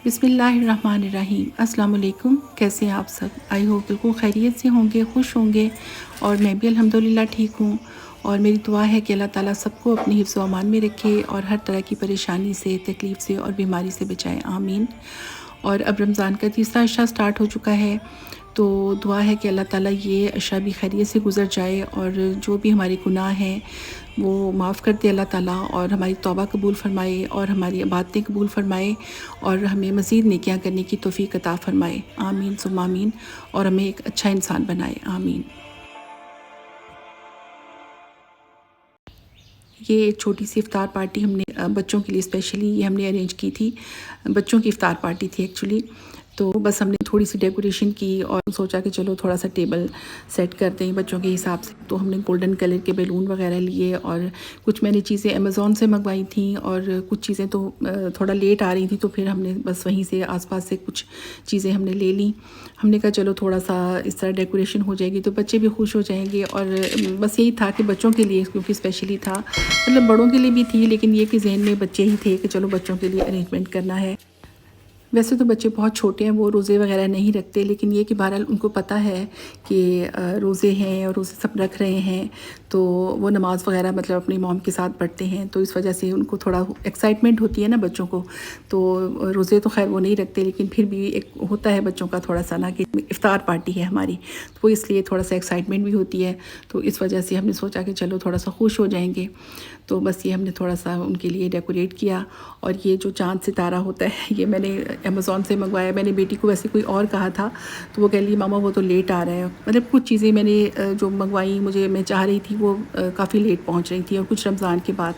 बिस्मिल्लाहिर्रहमानिर्रहीम। अस्सलाम वालेकुम। कैसे हैं आप सब? आई होप बिल्कुल खैरियत से होंगे, खुश होंगे। और मैं भी अल्हम्दुलिल्लाह ठीक हूँ। और मेरी दुआ है कि अल्लाह ताला सबको अपनी हिफ्ज़ व अमान में रखे और हर तरह की परेशानी से, तकलीफ़ से और बीमारी से बचाए, आमीन। और अब रमज़ान का तीसरा अशरा स्टार्ट हो चुका है, तो दुआ है कि अल्लाह ताला ये अशरा भी खैरियत से गुज़र जाए और जो भी हमारे गुनाह हैं वो माफ़ कर दे अल्लाह ताला, और हमारी तौबा कबूल फ़रमाए और हमारी इबादतें कबूल फ़रमाए और हमें मज़ीद नेकियां करने की तौफ़ीक अता फ़रमाए, आमीन सुम्मा आमीन। और हमें एक अच्छा इंसान बनाए, आमीन। ये एक छोटी सी इफ़्तार पार्टी हमने बच्चों के लिए स्पेशली ये हमने अरेंज की थी। बच्चों की इफ़्तार पार्टी थी एक्चुअली। तो बस हमने थोड़ी सी डेकोरेशन की और सोचा कि चलो थोड़ा सा टेबल सेट करते हैं बच्चों के हिसाब से। तो हमने गोल्डन कलर के बैलून वगैरह लिए और कुछ मैंने चीज़ें अमेज़ॉन से मंगवाई थी और कुछ चीज़ें तो थोड़ा लेट आ रही थी, तो फिर हमने बस वहीं से आसपास से कुछ चीज़ें हमने ले ली। हमने कहा चलो थोड़ा सा इस तरह डेकोरेशन हो जाएगी तो बच्चे भी खुश हो जाएंगे। और बस यही था कि बच्चों के लिए क्योंकि स्पेशली था, मतलब बड़ों के लिए भी थी, लेकिन ये कि जहन में बच्चे ही थे कि चलो बच्चों के लिए अरेंजमेंट करना है। वैसे तो बच्चे बहुत छोटे हैं, वो रोज़े वगैरह नहीं रखते, लेकिन ये कि बहरहाल उनको पता है कि रोज़े हैं और रोज़े सब रख रहे हैं, तो वो नमाज़ वगैरह मतलब अपनी मॉम के साथ पढ़ते हैं, तो इस वजह से उनको थोड़ा एक्साइटमेंट होती है ना बच्चों को। तो रोज़े तो खैर वो नहीं रखते, लेकिन फिर भी एक होता है बच्चों का थोड़ा सा ना कि इफ़्तार पार्टी है हमारी, तो वो इसलिए थोड़ा सा एक्साइटमेंट भी होती है। तो इस वजह से हमने सोचा कि चलो थोड़ा सा खुश हो जाएंगे, तो बस ये हमने थोड़ा सा उनके लिए डेकोरेट किया। और ये जो चाँद सितारा होता है ये मैंने अमेज़ॉन से मंगवाया। मैंने बेटी को वैसे कोई और कहा था, तो वो कह रही मामा वो तो लेट आ रहा है। मतलब कुछ चीज़ें मैंने जो मंगवाई मुझे मैं चाह रही थी वो काफ़ी लेट पहुंच रही थी और कुछ रमज़ान के बाद।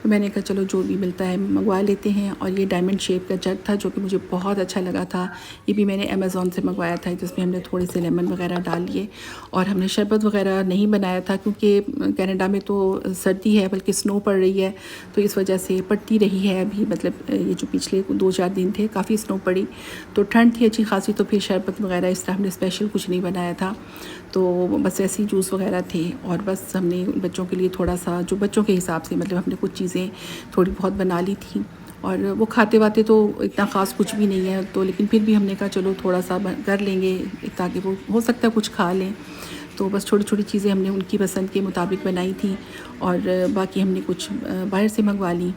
तो मैंने कहा चलो जो भी मिलता है मंगवा लेते हैं। और ये डायमंड शेप का जग था जो कि मुझे बहुत अच्छा लगा था। ये भी मैंने अमेज़ॉन से मंगवाया था, जिसमें हमने थोड़े से लेमन वगैरह डाल लिए। और हमने शरबत वगैरह नहीं बनाया था क्योंकि कनाडा में तो सर्दी है, बल्कि स्नो पड़ रही है, तो इस वजह से पड़ती रही है अभी। मतलब ये जो पिछले 2-4 दिन थे काफ़ी स्नो पड़ी, तो ठंड थी अच्छी खासी, तो फिर शरबत वगैरह इस तरह हमने स्पेशल कुछ नहीं बनाया था। तो बस ऐसे ही जूस वगैरह थे और बस हमने बच्चों के लिए थोड़ा सा जो बच्चों के हिसाब से मतलब हमने कुछ चीज़ें थोड़ी बहुत बना ली थी। और वो खाते वाते तो इतना ख़ास कुछ भी नहीं है, तो लेकिन फिर भी हमने कहा चलो थोड़ा सा कर लेंगे ताकि वो हो सकता है कुछ खा लें। तो बस छोटी छोटी चीज़ें हमने उनकी पसंद के मुताबिक बनाई थी और बाकी हमने कुछ बाहर से मंगवा ली।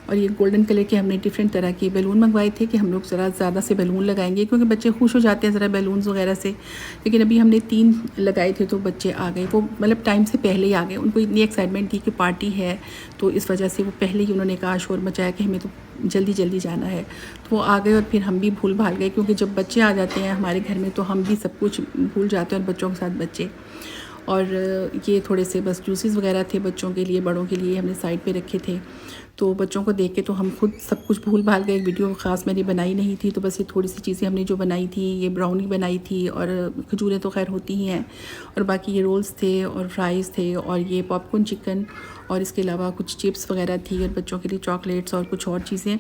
और ये गोल्डन कलर के हमने डिफरेंट तरह के बैलून मंगवाए थे कि हम लोग ज़रा ज़्यादा से बैलून लगाएंगे क्योंकि बच्चे खुश हो जाते हैं ज़रा बैलून्स वगैरह से। लेकिन अभी हमने 3 लगाए थे तो बच्चे आ गए, वो मतलब टाइम से पहले ही आ गए। उनको इतनी एक्साइटमेंट थी कि पार्टी है, तो इस वजह से वो पहले ही उन्होंने कहा, शोर मचाया कि हमें तो जल्दी जल्दी जाना है, तो वो आ गए। और फिर हम भी भूल भाल गए क्योंकि जब बच्चे आ जाते हैं हमारे घर में तो हम भी सब कुछ भूल जाते हैं और बच्चों के साथ बच्चे। और ये थोड़े से बस जूसेस वगैरह थे बच्चों के लिए, बड़ों के लिए हमने साइड पे रखे थे। तो बच्चों को देख के तो हम खुद सब कुछ भूल भाल गए। वीडियो ख़ास मैंने बनाई नहीं थी, तो बस ये थोड़ी सी चीज़ें हमने जो बनाई थी, ये ब्राउनी बनाई थी और खजूरें तो खैर होती ही हैं, और बाकी ये रोल्स थे और फ्राइज़ थे और ये पॉपकॉर्न चिकन, और इसके अलावा कुछ चिप्स वगैरह थी और बच्चों के लिए चॉकलेट्स और कुछ और चीज़ें।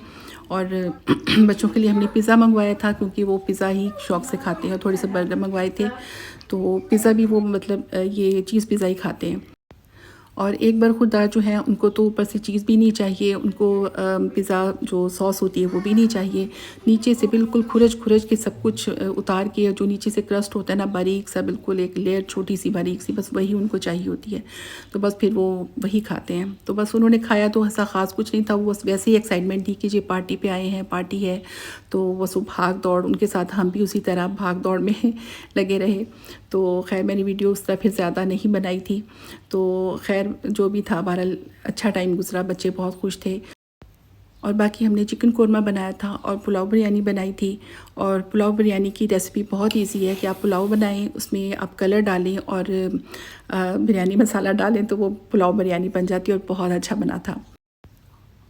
और बच्चों के लिए हमने पिज़्ज़ा मंगवाया था क्योंकि वो पिज़्ज़ा ही शौक़ से खाते हैं, और थोड़े से बर्गर मंगवाए थे। तो पिज़्ज़ा भी वो मतलब ये चीज़ पिज़्ज़ा ही खाते हैं। और एक बार खुदा जो है उनको तो ऊपर से चीज़ भी नहीं चाहिए, उनको पिज़्ज़ा जो सॉस होती है वो भी नहीं चाहिए। नीचे से बिल्कुल खुरच खुरच के सब कुछ उतार के, जो नीचे से क्रस्ट होता है ना बारीक सा, बिल्कुल एक लेयर छोटी सी बारीक सी, बस वही उनको चाहिए होती है। तो बस फिर वो वही खाते हैं। तो बस उन्होंने खाया तो ऐसा ख़ास कुछ नहीं था, वो बस वैसे ही एक्साइटमेंट थी कि ये पार्टी पे आए हैं, पार्टी है। तो बस वो भाग दौड़, उनके साथ हम भी उसी तरह भाग दौड़ में लगे रहे। तो खैर मैंने वीडियो उस तरह फिर ज़्यादा नहीं बनाई थी। तो खैर जो भी था बहरहाल अच्छा टाइम गुजरा, बच्चे बहुत खुश थे। और बाकी हमने चिकन कोरमा बनाया था और पुलाव बिरयानी बनाई थी। और पुलाव बिरयानी की रेसिपी बहुत इजी है कि आप पुलाव बनाएं, उसमें आप कलर डालें और बिरयानी मसाला डालें तो वो पुलाव बिरयानी बन जाती है और बहुत अच्छा बना था।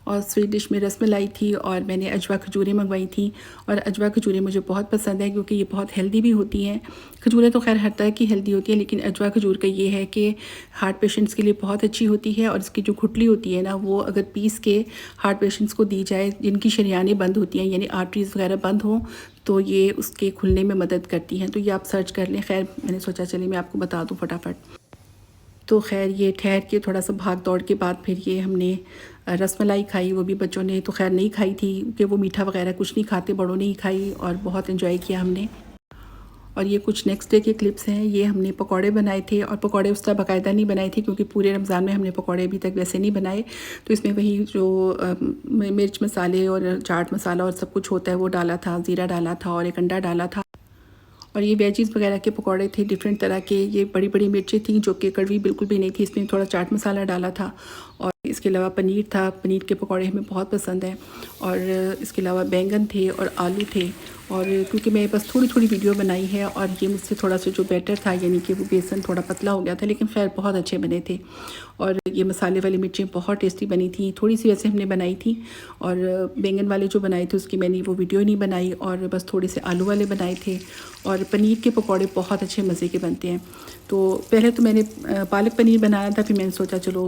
और स्वीट डिश में रसमलाई थी और मैंने अजवा खजूरें मंगवाई थी। और अजवा खजूरें मुझे बहुत पसंद है क्योंकि ये बहुत हेल्दी भी होती हैं। खजूरें तो खैर हर तरह की हेल्दी होती है, लेकिन अजवा खजूर का ये है कि हार्ट पेशेंट्स के लिए बहुत अच्छी होती है। और इसकी जो गुठली होती है ना, वो अगर पीस के हार्ट पेशेंट्स को दी जाए जिनकी शरियानें बंद होती हैं, यानी आर्टरीज़ वगैरह बंद हों, तो ये उसके खुलने में मदद करती हैं। तो ये आप सर्च कर लें। खैर मैंने सोचा चलिए मैं आपको बता दूँ फटाफट। तो खैर ये ठहर के थोड़ा सा भाग दौड़ के बाद फिर ये हमने रसमलाई खाई, वो भी बच्चों ने तो खैर नहीं खाई थी कि वो मीठा वगैरह कुछ नहीं खाते, बड़ों ने ही खाई और बहुत एंजॉय किया हमने। और ये कुछ नेक्स्ट डे के क्लिप्स हैं। ये हमने पकौड़े बनाए थे और पकौड़े उस तरह बाकायदा नहीं बनाए थे क्योंकि पूरे रमज़ान में हमने पकौड़े अभी तक वैसे नहीं बनाए। तो इसमें वही जो मिर्च मसाले और चाट मसाला और सब कुछ होता है वो डाला था, ज़ीरा डाला था और एक अंडा डाला था। और ये वेजीज़ वगैरह के पकौड़े थे डिफरेंट तरह के। ये बड़ी बड़ी मिर्चें थी जो कि कड़वी बिल्कुल भी नहीं थी, इसमें थोड़ा चाट मसाला डाला था। और इसके अलावा पनीर था, पनीर के पकौड़े हमें बहुत पसंद हैं। और इसके अलावा बैंगन थे और आलू थे। और क्योंकि मैं बस थोड़ी थोड़ी वीडियो बनाई है और ये मुझसे थोड़ा सा जो बैटर था यानी कि वो बेसन थोड़ा पतला हो गया था, लेकिन खैर बहुत अच्छे बने थे। और ये मसाले वाली मिर्चें बहुत टेस्टी बनी थी, थोड़ी सी वैसे हमने बनाई थी। और बैंगन वाले जो बनाए थे उसकी मैंने वो वीडियो नहीं बनाई, और बस थोड़े से आलू वाले बनाए थे। और पनीर के पकौड़े बहुत अच्छे मज़े के बनते हैं। तो पहले तो मैंने पालक पनीर बनाया था, फिर मैंने सोचा चलो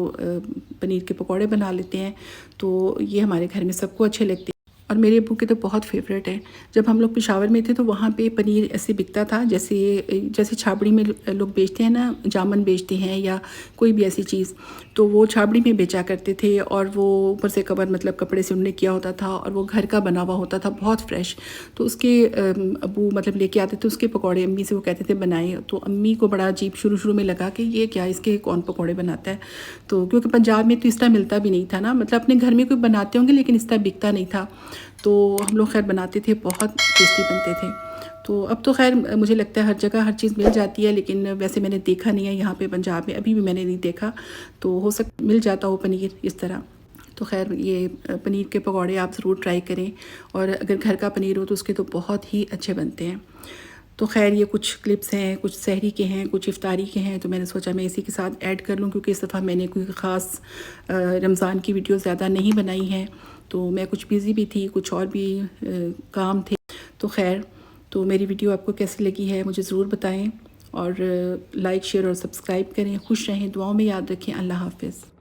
पनीर के पकौड़े बना लेते हैं। तो ये हमारे घर में सबको अच्छे लगते हैं और मेरे अब्बू के तो बहुत फेवरेट है। जब हम लोग पेशावर में थे तो वहाँ पे पनीर ऐसे बिकता था जैसे छाबड़ी में लोग बेचते हैं ना, जामन बेचते हैं या कोई भी ऐसी चीज़, तो वो छाबड़ी में बेचा करते थे। और वो ऊपर से कवर मतलब कपड़े से उन्होंने किया होता था और वो घर का बना हुआ होता था, बहुत फ्रेश। तो उसके अब्बू मतलब लेके आते थे उसके पकौड़े, अम्मी से वो कहते थे बनाए। तो अम्मी को बड़ा अजीब शुरू में लगा कि ये क्या, इसके कौन पकौड़े बनाता है। तो क्योंकि पंजाब में तो इस तरह मिलता भी नहीं था ना, मतलब अपने घर में कोई बनाते होंगे लेकिन इस तरह बिकता नहीं था। तो हम लोग खैर बनाते थे, बहुत टेस्टी बनते थे। तो अब तो खैर मुझे लगता है हर जगह हर चीज़ मिल जाती है, लेकिन वैसे मैंने देखा नहीं है यहाँ पे पंजाब में, अभी भी मैंने नहीं देखा। तो हो सकता मिल जाता हो पनीर इस तरह। तो खैर ये पनीर के पकौड़े आप ज़रूर ट्राई करें, और अगर घर का पनीर हो तो उसके तो बहुत ही अच्छे बनते हैं। तो खैर ये कुछ क्लिप्स हैं, कुछ सहरी के हैं, कुछ इफ्तारी के हैं, तो मैंने सोचा मैं इसी के साथ ऐड कर लूँ क्योंकि इस दफ़ा मैंने कोई ख़ास रमज़ान की वीडियो ज़्यादा नहीं बनाई है। तो मैं कुछ बिज़ी भी थी, कुछ और भी काम थे। तो खैर, तो मेरी वीडियो आपको कैसी लगी है मुझे ज़रूर बताएं, और लाइक शेयर और सब्सक्राइब करें। खुश रहें, दुआओं में याद रखें। अल्लाह हाफ़िज़।